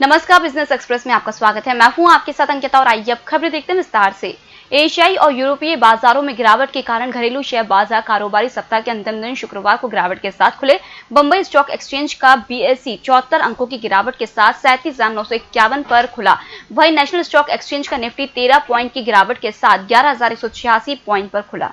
नमस्कार, business express में आपका स्वागत है। मैं हूं आपके साथ अंकिता और आइए अब खबरें देखते हैं विस्तार से। एशियाई और यूरोपीय बाजारों में गिरावट के कारण घरेलू शेयर बाजार कारोबारी सप्ताह के अंतिम दिन शुक्रवार को गिरावट के साथ खुले। बंबई स्टॉक एक्सचेंज का बीएसई 74 अंकों की गिरावट के साथ 37,951 पर खुला। वहीं नेशनल स्टॉक एक्सचेंज का निफ्टी 13 पॉइंट की गिरावट के साथ 11,186 पॉइंट पर खुला।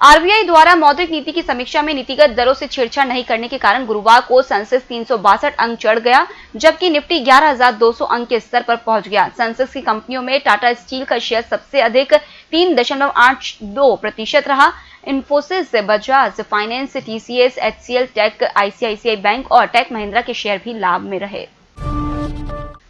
आरबीआई द्वारा मौद्रिक नीति की समीक्षा में नीतिगत दरों से छेड़छाड़ नहीं करने के कारण गुरुवार को सेंसेक्स 362 अंक चढ़ गया, जबकि निफ्टी 11,200 अंक के स्तर पर पहुंच गया। सेंसेक्स की कंपनियों में टाटा स्टील का शेयर सबसे अधिक 3.82% रहा। Infosys, Bajaj finance, TCS, HCL tech, ICICI bank और टेक महिंद्रा के शेयर भी लाभ में रहे।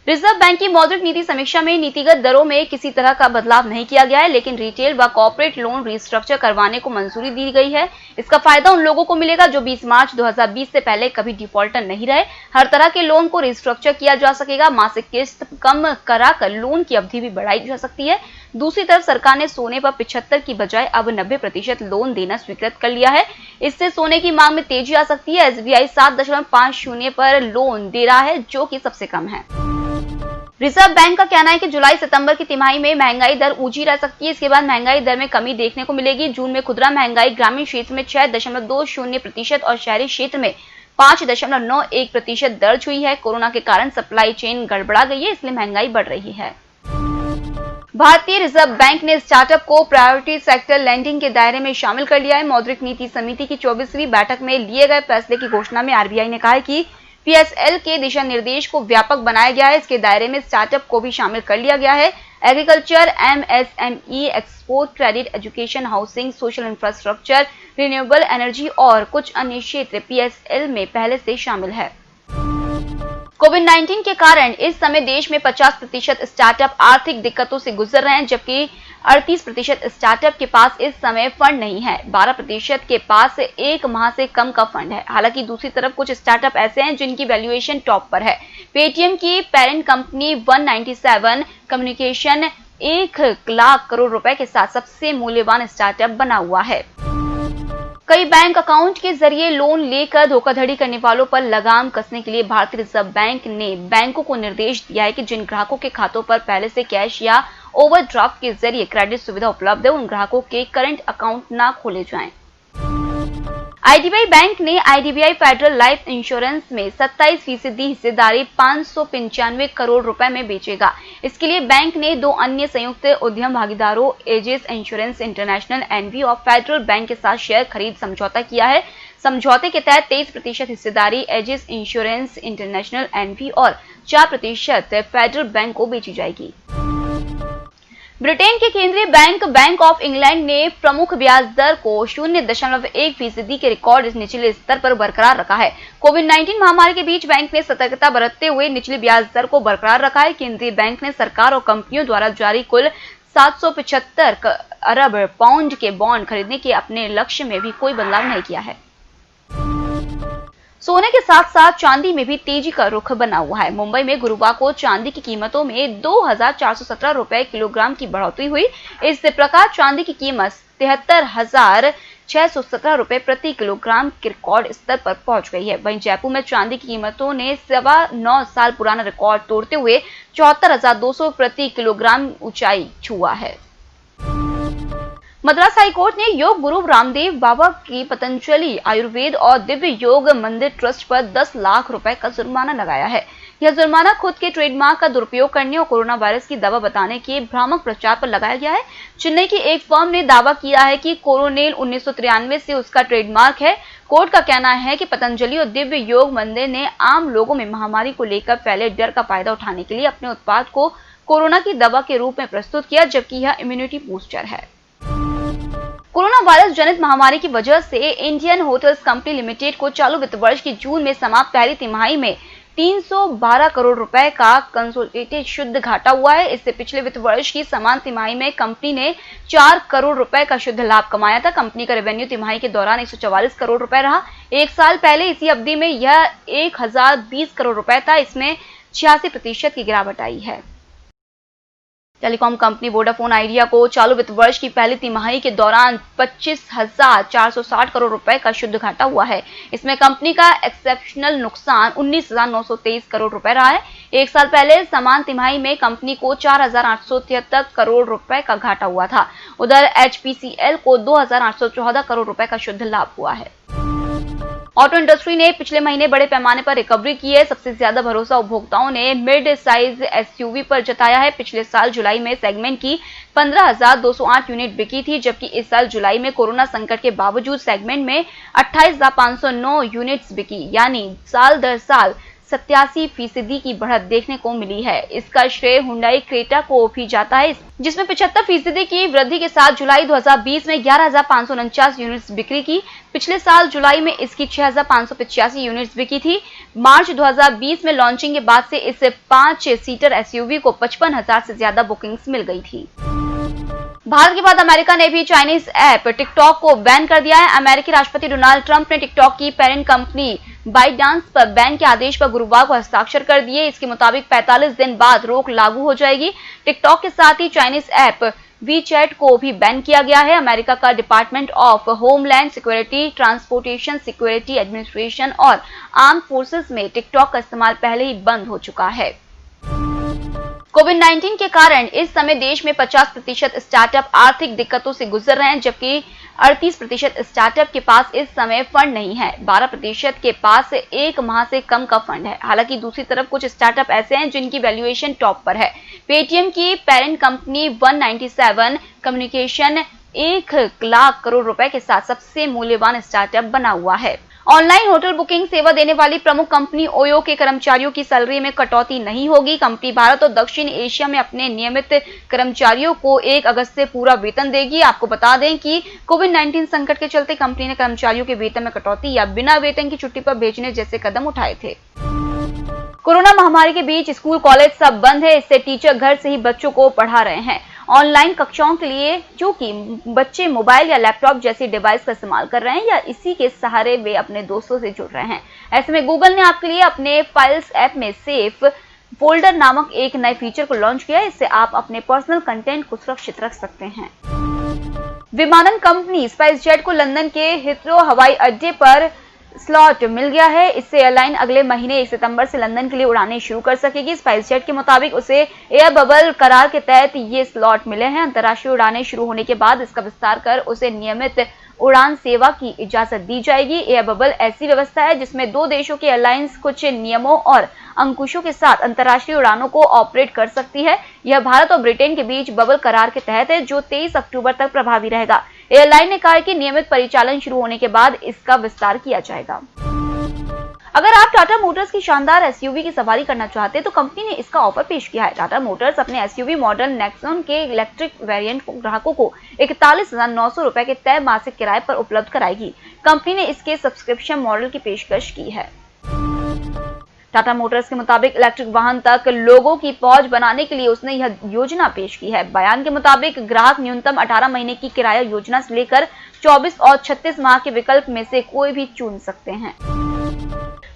रिजर्व बैंक की मौद्रिक नीति समीक्षा में नीतिगत दरों में किसी तरह का बदलाव नहीं किया गया है, लेकिन रिटेल व कॉर्पोरेट लोन रिस्ट्रक्चर करवाने को मंजूरी दी गई है। इसका फायदा उन लोगों को मिलेगा जो 20 मार्च 2020 से पहले कभी डिफॉल्टर नहीं रहे। हर तरह के लोन को रिस्ट्रक्चर किया जा सकेगा। मासिक किस्त कम कराकर लोन की अवधि भी बढ़ाई जा सकती है। दूसरी तरफ सरकार ने सोने पर 75 की बजाय अब 90% लोन देना स्वीकृत कर लिया है। इससे सोने की मांग में तेजी आ सकती है। एसबीआई 7.50 पर लोन दे रहा है, जो कि सबसे कम है। रिजर्व बैंक का कहना है कि जुलाई सितंबर की तिमाही में महंगाई दर ऊंची रह सकती है। इसके बाद महंगाई दर में कमी देखने को मिलेगी। जून में खुदरा महंगाई ग्रामीण क्षेत्र में 6.20% और शहरी क्षेत्र में 5.91% दर्ज हुई है। कोरोना के कारण सप्लाई चेन गड़बड़ा गई है, इसलिए महंगाई बढ़ रही है। भारतीय रिजर्व बैंक ने स्टार्टअप को प्रायोरिटी सेक्टर लैंडिंग के दायरे में शामिल कर लिया है। मौद्रिक नीति समिति की 24वीं बैठक में लिए गए फैसले की घोषणा में आरबीआई ने कहा है कि पीएसएल के दिशा निर्देश को व्यापक बनाया गया है। इसके दायरे में स्टार्टअप को भी शामिल कर लिया गया है। Agriculture, MSME, export credit, education, housing, social infrastructure, renewable energy और कुछ अन्य क्षेत्र पीएसएल में पहले से शामिल है। कोविड-19 के कारण इस समय देश में 50% स्टार्टअप आर्थिक दिक्कतों से गुजर रहे हैं, जबकि 38% स्टार्टअप के पास इस समय फंड नहीं है। 12% के पास 1 माह से कम का फंड है। हालांकि दूसरी तरफ कुछ स्टार्टअप ऐसे हैं जिनकी वैल्यूएशन टॉप पर है। पेटीएम की parent company 197 communication 1 lakh crore रुपए के साथ सबसे मूल्यवान स्टार्टअप बना हुआ है। कई बैंक अकाउंट के जरिए लोन लेकर धोखाधड़ी करने वालों पर लगाम कसने के लिए भारतीय रिजर्व बैंक ने बैंकों को निर्देश दिया है कि जिन ग्राहकों के खातों पर पहले से कैश या ओवरड्राफ्ट के जरिए क्रेडिट सुविधा उपलब्ध है, उन ग्राहकों के करंट अकाउंट ना खोले जाएं। आईडीबीआई बैंक ने आईडीबीआई फेडरल लाइफ इंश्योरेंस में 27% हिस्सेदारी 595 करोड़ रुपए में बेचेगा। इसके लिए बैंक ने 2 अन्य संयुक्त उद्यम भागीदारों एजिस इंश्योरेंस इंटरनेशनल एनवी और फेडरल बैंक के साथ शेयर खरीद समझौता किया है। समझौते के तहत 23% हिस्सेदारी एजिस इंश्योरेंस इंटरनेशनल एनवी और 4% फेडरल बैंक को बेची जाएगी। ब्रिटेन के केंद्रीय बैंक बैंक ऑफ इंग्लैंड ने प्रमुख ब्याज दर को 0.1% के रिकॉर्ड निचले स्तर पर बरकरार रखा है। कोविड-19 महामारी के बीच बैंक ने सतर्कता बरतते हुए निचली ब्याज दर को बरकरार रखा है। केंद्रीय बैंक ने सरकार और कंपनियों द्वारा जारी कुल 775 अरब पाउंड के बॉन्ड खरीदने के अपने लक्ष्य में भी कोई बदलाव नहीं किया है। सोने के साथ साथ चांदी में भी तेजी का रुख बना हुआ है। मुंबई में गुरुवार को चांदी की कीमतों में 2,417 रुपए किलोग्राम की बढ़ोतरी हुई। इस प्रकार चांदी की कीमत 73,617 रुपए प्रति किलोग्राम के रिकॉर्ड स्तर पर पहुंच गई है। वहीं जयपुर में चांदी की कीमतों ने 9.25 साल पुराना रिकॉर्ड तोड़ते हुए 74,200 प्रति किलोग्राम ऊंचाई छुआ है। मद्रास हाईकोर्ट ने योग गुरु रामदेव बाबा की पतंजलि आयुर्वेद और दिव्य योग मंदिर ट्रस्ट पर 10 लाख रुपए का जुर्माना लगाया है। यह जुर्माना खुद के ट्रेडमार्क का दुरुपयोग करने और कोरोना वायरस की दवा बताने के भ्रामक प्रचार पर लगाया गया है। चेन्नई की एक फर्म ने दावा किया है कि कोरोनेल 1993 से उसका ट्रेडमार्क है। कोर्ट का कहना है कि पतंजलि और दिव्य योग मंदिर ने आम लोगों में महामारी को लेकर फैले डर का फायदा उठाने के लिए अपने उत्पाद को कोरोना की दवा के रूप में प्रस्तुत किया, जबकि यह इम्यूनिटी बूस्टर है। कोरोना वायरस जनित महामारी की वजह से इंडियन होटल्स कंपनी लिमिटेड को चालू वित्त वर्ष की जून में समाप्त पहली तिमाही में 312 करोड़ रुपए का कंसोलिडेटेड शुद्ध घाटा हुआ है। इससे पिछले वित्त वर्ष की समान तिमाही में कंपनी ने 4 करोड़ रुपए का शुद्ध लाभ कमाया था। कंपनी का रेवेन्यू तिमाही के दौरान 144 करोड़ रुपए रहा। एक साल पहले इसी अवधि में यह 1020 करोड़ रुपए था। इसमें 86% की गिरावट आई है। टेलीकॉम कंपनी वोडाफोन आइडिया को चालू वित्त वर्ष की पहली तिमाही के दौरान 25,460 करोड़ रुपए का शुद्ध घाटा हुआ है। इसमें कंपनी का एक्सेप्शनल नुकसान 19,923 करोड़ रुपए रहा है। एक साल पहले समान तिमाही में कंपनी को 4,873 करोड़ रुपए का घाटा हुआ था। उधर एचपीसीएल को 2,814 करोड़ रुपए का शुद्ध लाभ हुआ है। ऑटो इंडस्ट्री ने पिछले महीने बड़े पैमाने पर रिकवरी की है। सबसे ज्यादा भरोसा उपभोक्ताओं ने मिड साइज एसयूवी पर जताया है। पिछले साल जुलाई में सेगमेंट की 15,208 यूनिट बिकी थी, जबकि इस साल जुलाई में कोरोना संकट के बावजूद सेगमेंट में 28,509 यूनिट्स बिकी, यानी साल दर साल 87% की बढ़त देखने को मिली है। इसका श्रेय हुंडई क्रेटा को भी जाता है, जिसमें 75% की वृद्धि के साथ जुलाई 2020 में 11,549 यूनिट्स बिक्री की। पिछले साल जुलाई में इसकी 6,585 यूनिट्स बिकी थी। मार्च 2020 में लॉन्चिंग के बाद से इस 5 सीटर एसयूवी को 55,000 से ज्यादा बुकिंग्स मिल गई थी। भारत के बाद अमेरिका ने भी चाइनीज ऐप टिकटॉक को बैन कर दिया है। अमेरिकी राष्ट्रपति डोनाल्ड ट्रंप ने टिकटॉक की पेरेंट कंपनी बाइटडांस पर बैन के आदेश पर गुरुवार को हस्ताक्षर कर दिए। इसके मुताबिक 45 दिन बाद रोक लागू हो जाएगी। टिकटॉक के साथ ही चाइनीज ऐप वीचैट को भी बैन किया गया है। अमेरिका का department of homeland security, transportation security administration और आर्म्ड फोर्सेस में टिकटॉक का इस्तेमाल पहले ही बंद हो चुका है। कोविड-19 के कारण इस समय देश में 50% स्टार्टअप आर्थिक दिक्कतों से गुजर रहे हैं, जबकि 38% स्टार्टअप के पास इस समय फंड नहीं है। 12% के पास 1 माह से कम का फंड है। हालांकि दूसरी तरफ कुछ स्टार्टअप ऐसे हैं जिनकी वैल्यूएशन टॉप पर है। पेटीएम की parent company 197 communication 1 lakh crore रुपए के साथ सबसे मूल्यवान स्टार्टअप बना हुआ है। ऑनलाइन होटल बुकिंग सेवा देने वाली प्रमुख कंपनी ओयो के कर्मचारियों की सैलरी में कटौती नहीं होगी। कंपनी भारत और दक्षिण एशिया में अपने नियमित कर्मचारियों को 1 अगस्त से पूरा वेतन देगी। आपको बता दें कि कोविड-19 संकट के चलते कंपनी ने कर्मचारियों के वेतन में कटौती या बिना वेतन की छुट्टी पर भेजने जैसे कदम उठाए थे। कोरोना महामारी के बीच स्कूल कॉलेज सब बंद है। इससे टीचर घर से ही बच्चों को पढ़ा रहे हैं। ऑनलाइन कक्षाओं के लिए चूंकि बच्चे मोबाइल या लैपटॉप जैसी डिवाइस का इस्तेमाल कर रहे हैं या इसी के सहारे वे अपने दोस्तों से जुड़ रहे हैं। ऐसे में गूगल ने आपके लिए अपने फाइल्स ऐप में सेफ फोल्डर नामक एक नए फीचर को लॉन्च किया है। इससे आप अपने पर्सनल कंटेंट को सुरक्षित रख सकते हैं। विमानन कंपनी स्पाइसजेट को लंदन के हिथ्रो हवाई अड्डे पर स्लॉट मिल गया है। इससे एयरलाइन अगले महीने 1 सितंबर से लंदन के लिए उड़ानें शुरू कर सकेगी। स्पाइसजेट के मुताबिक उसे एयर बबल करार के तहत ये स्लॉट मिले हैं। अंतर्राष्ट्रीय उड़ानें शुरू होने के बाद इसका विस्तार कर उसे नियमित उड़ान सेवा की इजाजत दी जाएगी। एयर बबल ऐसी व्यवस्था है जिसमें 2 देशों की एयरलाइंस कुछ नियमों और अंकुशों के साथ अंतर्राष्ट्रीय उड़ानों को ऑपरेट कर सकती है। यह भारत और ब्रिटेन के बीच बबल करार के तहत है, जो 23 अक्टूबर तक प्रभावी रहेगा। एयरलाइन ने कहा है कि नियमित परिचालन शुरू होने के बाद इसका विस्तार किया जाएगा। अगर आप टाटा मोटर्स की शानदार एसयूवी की सवारी करना चाहते हैं तो कंपनी ने इसका ऑफर पेश किया है। टाटा मोटर्स अपने एसयूवी मॉडल नेक्सॉन के इलेक्ट्रिक वेरिएंट को ग्राहकों को 41,900 रुपए के तय मासिक किराए पर उपलब्ध कराएगी। कंपनी ने इसके सब्सक्रिप्शन मॉडल की पेशकश की है। टाटा मोटर्स के मुताबिक इलेक्ट्रिक वाहन तक लोगों की पहुंच बनाने के लिए उसने यह योजना पेश की है। बयान के मुताबिक ग्राहक न्यूनतम 18 महीने की किराया योजना से लेकर 24 और 36 माह के विकल्प में से कोई भी चुन सकते हैं।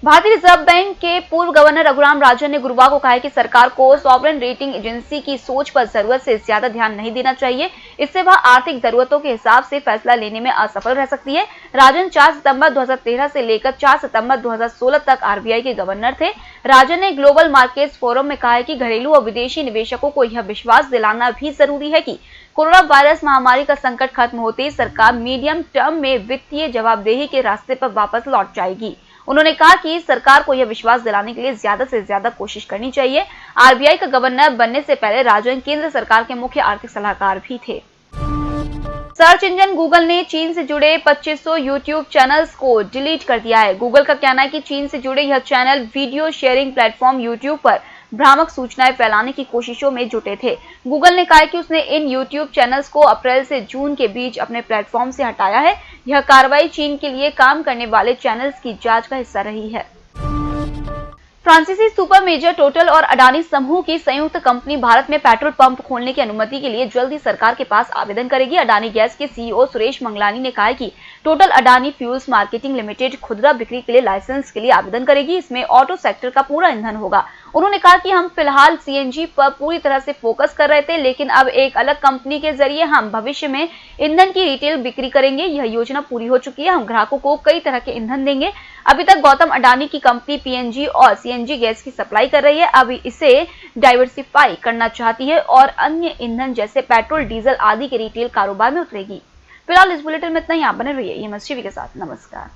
भारतीय रिजर्व बैंक के पूर्व गवर्नर रघुराम राजन ने गुरुवार को कहा है कि सरकार को सॉवरेन रेटिंग एजेंसी की सोच पर जरूरत से ज्यादा ध्यान नहीं देना चाहिए। इससे वह आर्थिक जरूरतों के हिसाब से फैसला लेने में असफल रह सकती है। राजन 4 सितंबर 2013 से लेकर 4 सितंबर 2016 तक आरबीआई के गवर्नर थे। राजन ने ग्लोबल मार्केट्स फोरम में कहा है कि घरेलू और विदेशी निवेशकों को यह विश्वास दिलाना भी जरूरी है कि कोरोना वायरस महामारी का संकट खत्म होते ही सरकार मीडियम टर्म में वित्तीय जवाबदेही के रास्ते पर वापस लौट जाएगी। उन्होंने कहा कि सरकार को यह विश्वास दिलाने के लिए ज्यादा से ज्यादा कोशिश करनी चाहिए। आरबीआई का गवर्नर बनने से पहले राजन केंद्र सरकार के मुख्य आर्थिक सलाहकार भी थे। सर्च इंजन गूगल ने चीन से जुड़े 2500 यूट्यूब चैनल्स को डिलीट कर दिया है। गूगल का कहना है कि चीन से जुड़े यह channel video sharing platform YouTube पर भ्रामक सूचनाएं फैलाने की कोशिशों में जुटे थे। गूगल ने कहा कि उसने इन यूट्यूब चैनल्स को अप्रैल से जून के बीच अपने प्लेटफॉर्म से हटाया है। यह कार्रवाई चीन के लिए काम करने वाले चैनल्स की जांच का हिस्सा रही है। फ्रांसीसी सुपर मेजर टोटल और अडानी समूह की संयुक्त कंपनी भारत में पेट्रोल पंप खोलने की अनुमति के लिए जल्द ही सरकार के पास आवेदन करेगी। अडानी गैस के सीईओ सुरेश मंगलानी ने कहा कि total Adani fuels marketing limited खुदरा बिक्री के लिए लाइसेंस के लिए आवेदन करेगी। इसमें ऑटो सेक्टर का पूरा ईंधन होगा। उन्होंने कहा कि हम फिलहाल सीएनजी पर पूरी तरह से फोकस कर रहे थे, लेकिन अब एक अलग कंपनी के जरिए हम भविष्य में ईंधन की रिटेल बिक्री करेंगे। यह योजना पूरी हो चुकी है। हम ग्राहकों को कई तरह के ईंधन देंगे। अभी तक गौतम अडानी की कंपनी पीएनजी और सीएनजी गैस की सप्लाई कर रही है। अब इसे डाइवर्सिफाई करना चाहती है और अन्य ईंधन जैसे पेट्रोल, डीजल आदि के रिटेल कारोबार में उतरेगी। फिलहाल इस बुलेटिन में इतना ही। आप बने रहिए एमएस टीवी के साथ। नमस्कार।